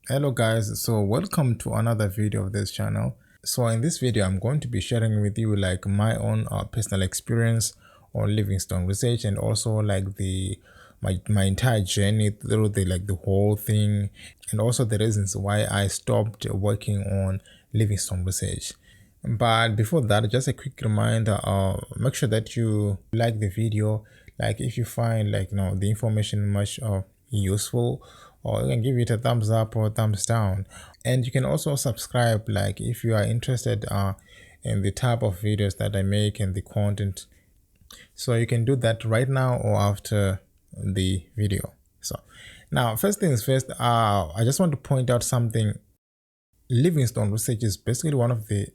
Hello guys, so welcome to another video of this channel. So in this video I'm going to be sharing with you like my own personal experience on Livingston Research, and also like my entire journey through the whole thing, and also the reasons why I stopped working on Livingston Research. But before that, just a quick reminder, make sure that you like the video. Like if you find the information much useful, or you can give it a thumbs up or thumbs down. And you can also subscribe, like if you are interested in the type of videos that I make and the content. So you can do that right now or after the video. So now, first things first, I just want to point out something. Livingston Research is basically one of the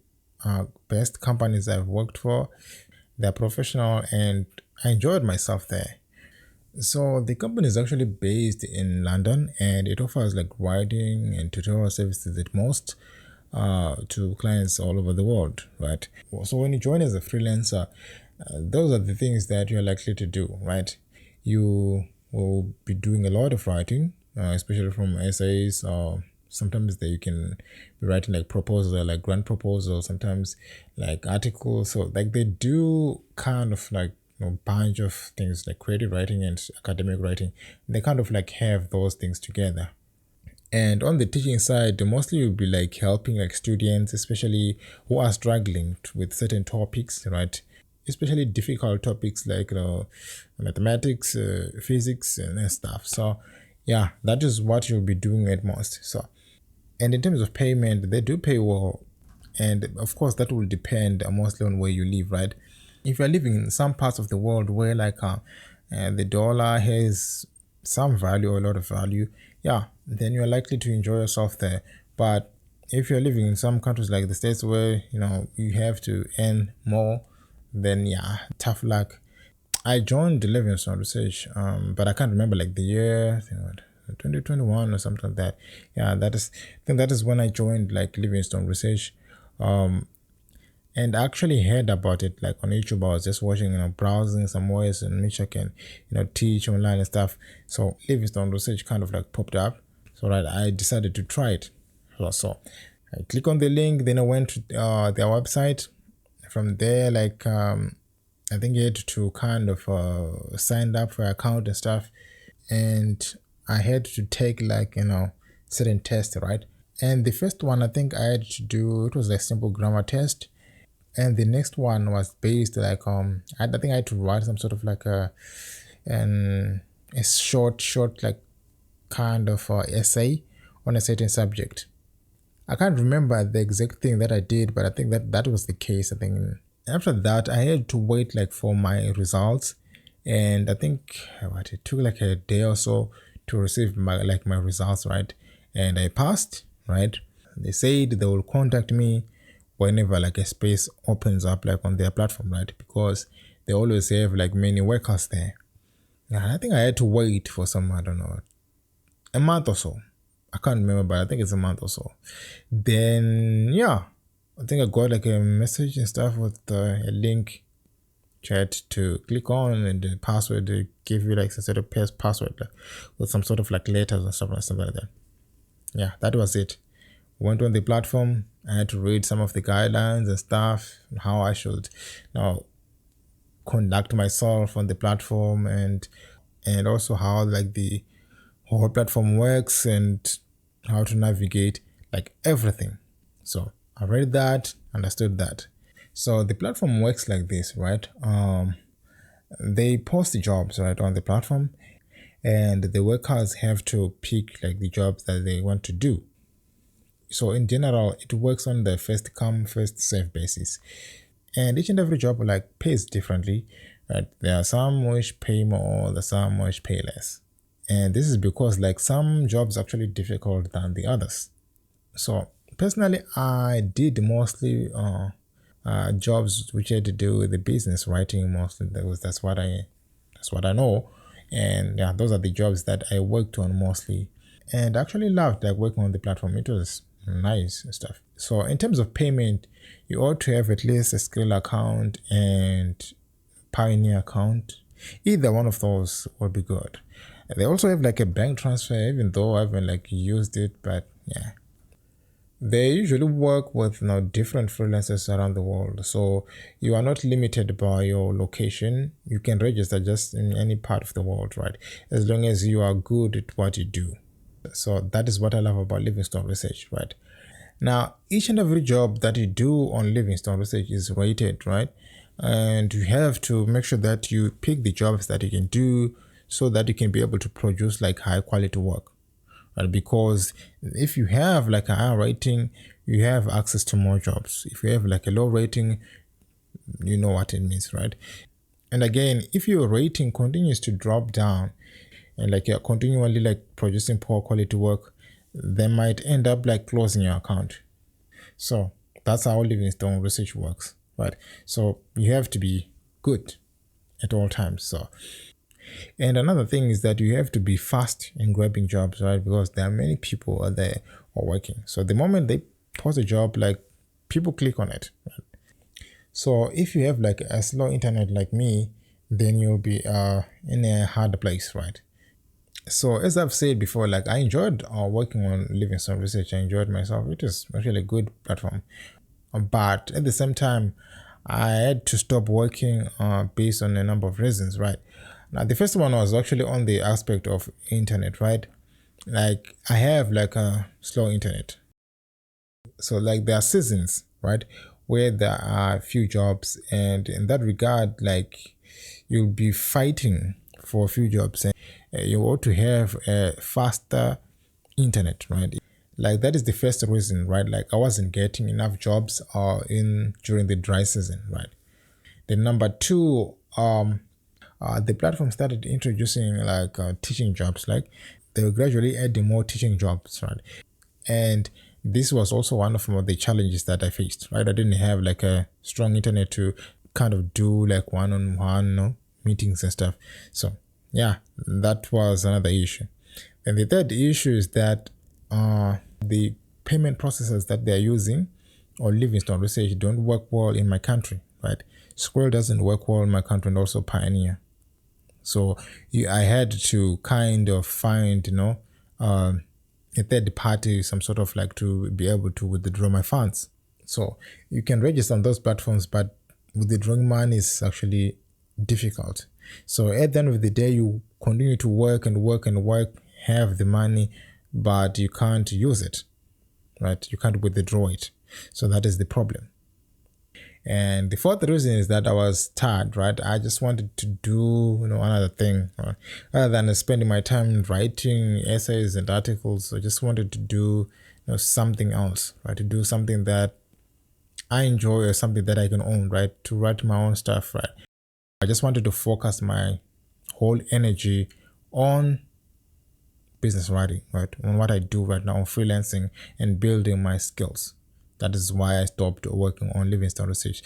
best companies I've worked for. They're professional and I enjoyed myself there. So the company is actually based in London, and it offers like writing and tutorial services at most to clients all over the world, right? So when you join as a freelancer, those are the things that you're likely to do, right? You will be doing a lot of writing, especially from essays, or sometimes that you can be writing like proposals, like grant proposals, sometimes like articles. So like they do kind of like bunch of things like creative writing and academic writing. They kind of like have those things together. And on the teaching side, mostly you'll be like helping like students, especially who are struggling with certain topics, right? Especially difficult topics like mathematics, physics, and stuff. So yeah, that is what you'll be doing at most. So, and in terms of payment, they do pay well, and of course that will depend mostly on where you live, right? If you're living in some parts of the world where the dollar has some value or a lot of value, yeah, then you're likely to enjoy yourself there. But if you're living in some countries like the States where you have to earn more, then yeah, tough luck. I joined the Livingston Research, but I can't remember like the year, I think 2021 or something like that. Yeah, I think that is when I joined like Livingston Research. And I actually heard about it like on YouTube. I was just watching, browsing some ways in which I can, teach online and stuff. So Livingston Research kind of like popped up. So right, I decided to try it. So I click on the link, then I went to their website. From there, I think you had to kind of sign up for an account and stuff. And I had to take certain tests, right? And the first one I think I had to do, it was a simple grammar test, and the next one was based I think I had to write some sort of like a short like kind of essay on a certain subject. I can't remember the exact thing that I did, but I think that was the case. I think after that I had to wait like for my results, and I think it took like a day or so to receive my results, right? And I passed, right? They said they will contact me whenever like a space opens up like on their platform, right? Because they always have like many workers there. And I think I had to wait for some, I don't know, a month or so. I can't remember, but I think it's a month or so. Then yeah, I think I got like a message and stuff with a link chat to click on, and the password, they give you like some sort of password like, with some sort of like letters and stuff like that. Yeah, that was it. Went on the platform. I had to read some of the guidelines and stuff, how I should now conduct myself on the platform, and also how like the whole platform works and how to navigate like everything. So I read that, understood that. So the platform works like this, right? They post the jobs right on the platform, and the workers have to pick like the jobs that they want to do. So in general, it works on the first come, first serve basis. And each and every job like pays differently, right? There are some which pay more, there's some which pay less. And this is because like some jobs are actually difficult than the others. So personally, I did mostly jobs which had to do with the business writing mostly. That's what I know. And yeah, those are the jobs that I worked on mostly. And I actually loved like working on the platform. It was nice and stuff. So in terms of payment, you ought to have at least a Skrill account and Pioneer account. Either one of those would be good. They also have like a bank transfer, even though I haven't like used it, but Yeah. They usually work with different freelancers around the world, so you are not limited by your location. You can register just in any part of the world, right? As long as you are good at what you do. So that is what I love about Livingston Research, right? Now, each and every job that you do on Livingston Research is rated, right? And you have to make sure that you pick the jobs that you can do so that you can be able to produce like high quality work. Right? Because if you have like a high rating, you have access to more jobs. If you have like a low rating, you know what it means, right? And again, if your rating continues to drop down and like you're continually like producing poor quality work, they might end up like closing your account. So that's how Livingston Research works, right? So you have to be good at all times. So, and another thing is that you have to be fast in grabbing jobs, right? Because there are many people out there are working. So the moment they post a job, like people click on it. Right? So if you have like a slow internet like me, then you'll be in a hard place, right? So as I've said before, like I enjoyed working on Livingston Research. I enjoyed myself. It is actually a good platform. But at the same time, I had to stop working based on a number of reasons, right? Now, the first one was actually on the aspect of internet, right? Like I have like a slow internet. So like there are seasons, right? Where there are few jobs, and in that regard, like you'll be fighting for a few jobs, and you ought to have a faster internet, right? Like that is the first reason, right? Like I wasn't getting enough jobs in during the dry season, right? Then number two, the platform started introducing like teaching jobs. Like they were gradually adding more teaching jobs, right? And this was also one of the challenges that I faced, right? I didn't have like a strong internet to kind of do like one-on-one meetings and stuff. So yeah, that was another issue. And the third issue is that the payment processors that they're using or Livingston Research don't work well in my country, right? Square doesn't work well in my country, and also Pioneer. So I had to kind of find, a third party, some sort of like to be able to withdraw my funds. So you can register on those platforms, but withdrawing money is actually difficult. So at the end of the day, you continue to work and work and work, have the money, but you can't use it, right? You can't withdraw it. So that is the problem. And the fourth reason is that I was tired, right? I just wanted to do, another thing, right? Rather than spending my time writing essays and articles. I just wanted to do, something else, right? To do something that I enjoy or something that I can own, right? To write my own stuff, right? I just wanted to focus my whole energy on business writing, right? On what I do right now, on freelancing and building my skills. That is why I stopped working on Livingston Research.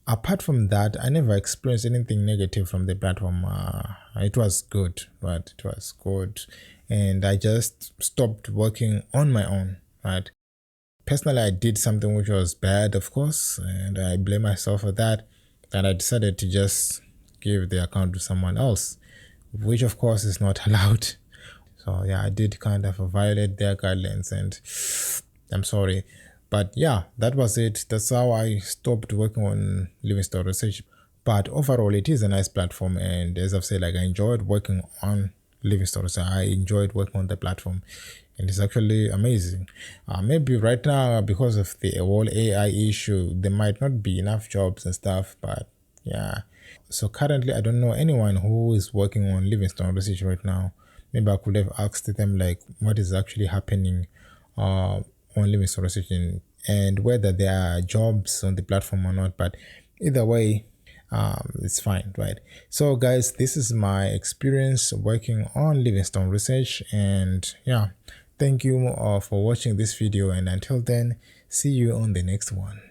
Apart from that, I never experienced anything negative from the platform. It was good, right? It was good. And I just stopped working on my own, right? Personally, I did something which was bad, of course, and I blame myself for that. And I decided to just give the account to someone else, which of course is not allowed. So yeah, I did kind of violate their guidelines, and I'm sorry. But yeah, that was it. That's how I stopped working on Livingston Research. But overall, it is a nice platform. And as I've said, like I enjoyed working on Livingston Research. I enjoyed working on the platform. And it's actually amazing. Maybe right now, because of the whole AI issue, there might not be enough jobs and stuff. But yeah. So currently, I don't know anyone who is working on Livingston Research right now. Maybe I could have asked them like what is actually happening on Livingston Research and whether there are jobs on the platform or not. But either way, it's fine, right? So guys, this is my experience working on Livingston Research, and yeah, thank you for watching this video, and until then, see you on the next one.